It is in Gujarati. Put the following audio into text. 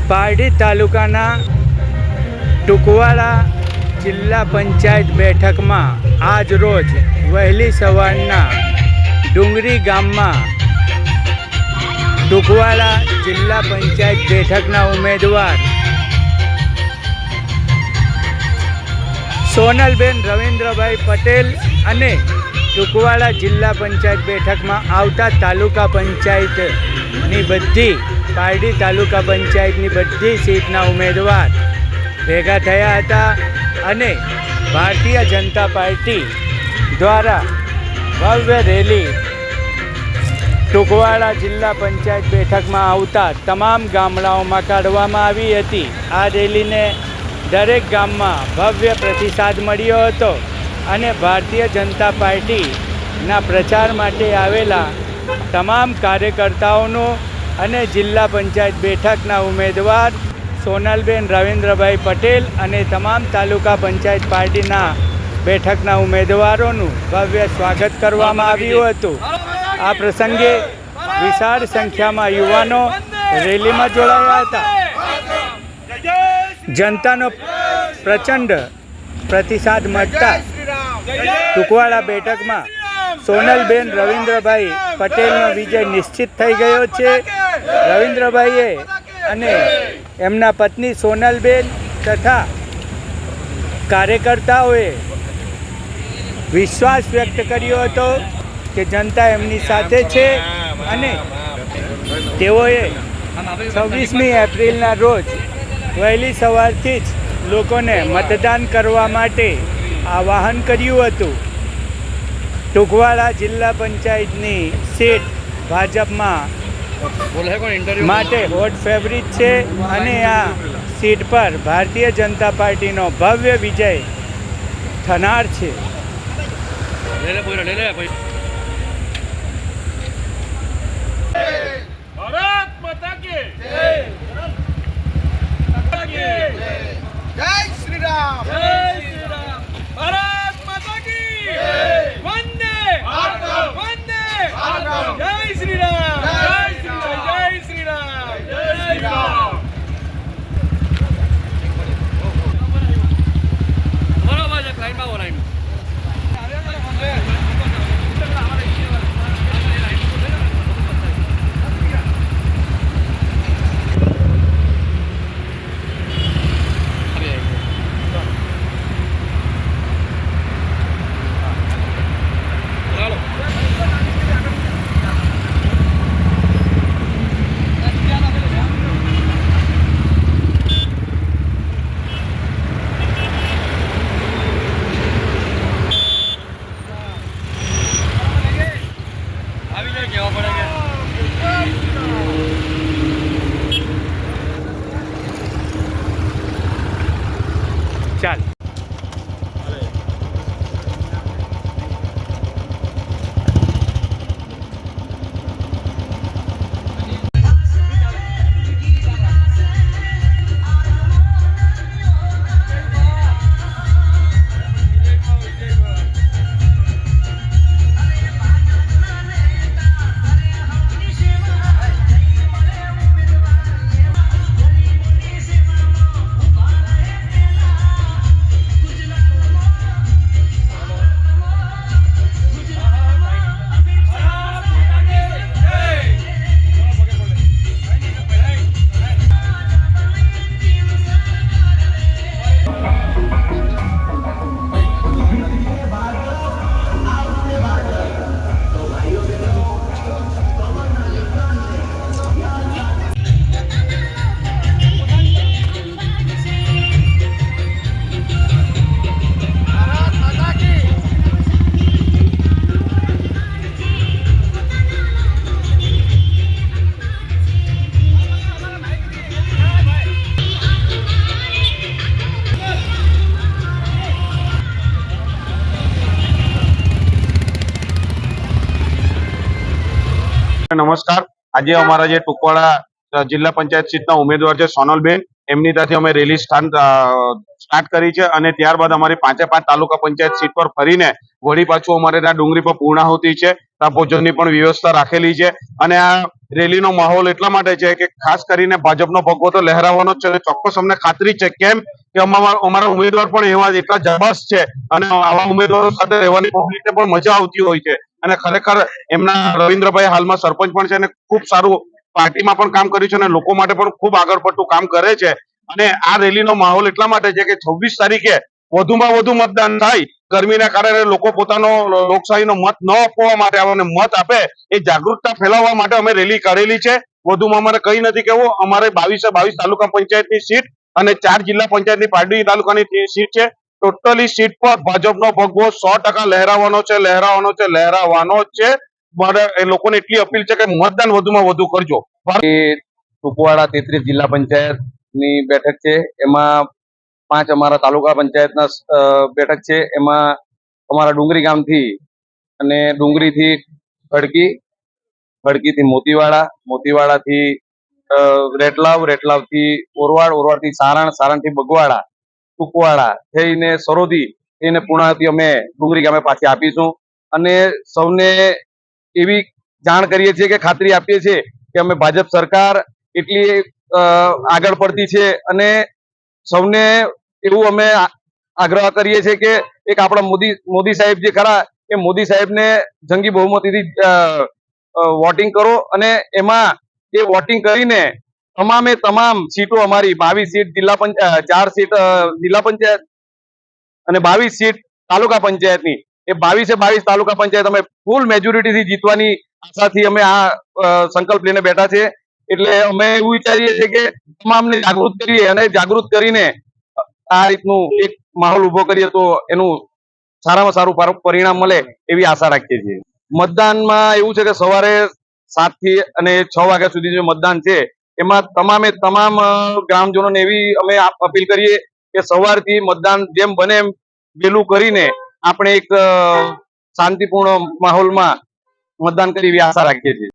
પારડી તાલુકાના ટુકવાડા જિલ્લા પંચાયત બેઠકમાં આજ રોજ વહેલી સવારના ડુંગરી ગામમાં ટુકવાડા જિલ્લા પંચાયત બેઠકના ઉમેદવાર સોનલબેન રવિન્દ્રભાઈ પટેલ અને ટુકવાડા જિલ્લા પંચાયત બેઠકમાં આવતા તાલુકા પંચાયતની બધી પારડી તાલુકા પંચાયતની બધી સીટના ઉમેદવાર ભેગા થયા હતા અને ભારતીય જનતા પાર્ટી દ્વારા ભવ્ય રેલી ટુકવાડા જિલ્લા પંચાયત બેઠકમાં આવતા તમામ ગામડાઓમાં કાઢવામાં આવી હતી। આ રેલીને દરેક ગામમાં ભવ્ય પ્રતિસાદ મળ્યો હતો અને ભારતીય જનતા પાર્ટીના પ્રચાર માટે આવેલા તમામ કાર્યકર્તાઓનું અને જિલ્લા પંચાયત બેઠકના ઉમેદવાર સોનલબેન રવિન્દ્રભાઈ પટેલ અને તમામ તાલુકા પંચાયત પાર્ટીના બેઠકના ઉમેદવારોનું ભવ્ય સ્વાગત કરવામાં આવ્યું હતું। આ પ્રસંગે વિશાળ સંખ્યામાં યુવાનો રેલીમાં જોડાયા હતા। જનતાનો પ્રચંડ પ્રતિસાદ મળતા ટુકવાડા બેઠકમાં સોનલબેન રવિન્દ્રભાઈ પટેલનો વિજય નિશ્ચિત થઈ ગયો છે। રવિન્દ્રભાઈએ અને એમના પત્ની સોનલબેન તથા કાર્યકર્તાઓએ વિશ્વાસ વ્યક્ત કર્યો હતો કે જનતા એમની સાથે છે અને તેઓએ 26મી એપ્રિલના રોજ વહેલી સવારથી જ લોકોને મતદાન કરવા માટે આહ્વાન કર્યું હતું। ટુકવાડા જિલ્લા પંચાયતની સીટ ભાજપમાં માટે હોટ ફેવરિટ છે અને આ સીટ પર ભારતીય જનતા પાર્ટીનો ભવ્ય વિજય થનાર છે। भारत माता की जय श्री राम भारत माता की वंदे वंदे जय श्री राम जय श्री राम जय श्री राम बराबर है लाइन में लाइन ચાલ नमस्कार। आज अमरा जे टुकवाड़ा जिला पंचायत सीट उम्मीदवार है सोनलबेन એમની ત્યાંથી અમે રેલી સ્ટાર્ટ કરી છે અને ત્યારબાદ અમારી 5 તાલુકા પંચાયત સીટ પર ફરીને વળી પાછું અમારે ત્યાં ડુંગરી પર પૂર્ણાહુતિ છે, ત્યાં ભોજનની પણ વ્યવસ્થા રાખેલી છે. અને આ રેલીનો માહોલ એટલા માટે છે કે ખાસ કરીને ભાજપનો ભગવો તો લહેરાવાનો જ છે અને ચોક્કસ અમને ખાતરી છે કેમ કે અમારા ઉમેદવાર પણ એવા એટલા જબરદસ્ત છે અને આવા ઉમેદવારો સાથે રહેવાની પબ્લિકને પણ મજા આવતી હોય છે. અને ખરેખર એમના રવિન્દ્રભાઈ હાલમાં સરપંચ પણ છે અને ખૂબ સારું પાર્ટીમાં પણ કામ કર્યું છે અને લોકો માટે પણ ખૂબ આગળ પડતું કામ કરે છે. અને આ રેલીનો માહોલ એટલા માટે છે કે 26 તારીખે વધુમાં વધુ મતદાન થાય. ગરમીના કારણે લોકો પોતાનો લોકશાહીનો મત ન આપવા માટે અને મત આપે એ જાગૃતતા ફેલાવવા માટે અમે રેલી કાઢેલી છે. વધુમાં અમારે કઈ નથી કહેવું. અમારે 22 તાલુકા પંચાયતની સીટ અને 4 જિલ્લા પંચાયતની પારડી તાલુકાની સીટ છે. ટોટલી સીટ પર ભાજપનો ભગવો 100% લહેરાવાનો જ છે. મારે એ લોકોને એટલી અપીલ છે કે મતદાન વધુમાં વધુ કરજો. કુપવાડા 33 જિલ્લા પંચાયતની બેઠક છે. એમાં 5 અમારા તાલુકા પંચાયતના બેઠક છે. એમાં અમારા ડુંગરી ગામથી અને ડુંગરીથી ખડકીથી મોતીવાડાથી રેટલાવથી ઓરવાડથી સારણથી બગવાડા, કુપવાડા થઈને સરોદી થઈને પૂર્ણાહુતિ અમે ડુંગરી ગામે પાછી આપીશું. અને સૌને એવી જાણ કરીએ છીએ કે ખાતરી આપીએ છીએ કે અમે ભાજપ સરકાર એટલી આગળ પડતી છે અને સૌને એવું અમે આગ્રહ કરીએ છીએ કે એક આપણા મોદી સાહેબ જે ખરા એ મોદી સાહેબને જંગી બહુમતીથી વોટિંગ કરો અને એમાં એ વોટિંગ કરીને તમામે તમામ સીટો અમારી 22 સીટ 4 સીટ જિલ્લા પંચાયત અને 22 સીટ તાલુકા પંચાયતની એ 22 તાલુકા પંચાયત અમે ફૂલ મેજોરિટીથી જીતવાની આશાથી અમે આ સંકલ્પ લઈને બેઠા છે. એટલે અમે એવું વિચારીએ છીએ કે તમામને જાગૃત કરીએ અને જાગૃત કરીને આ રીતનું એક માહોલ ઉભો કરીએ તો એનું સારામાં સારું પરિણામ મળે એવી આશા રાખીએ છીએ. મતદાનમાં એવું છે કે સવારે 7 થી અને 6 વાગ્યા સુધી જે મતદાન છે એમાં તમામે તમામ ગ્રામજનોને એવી અમે અપીલ કરીએ કે સવારથી મતદાન જેમ બને એમ વહેલું કરીને આપણે એક શાંતિપૂર્ણ માહોલમાં મતદાન કરી એવી આશા રાખીએ છીએ.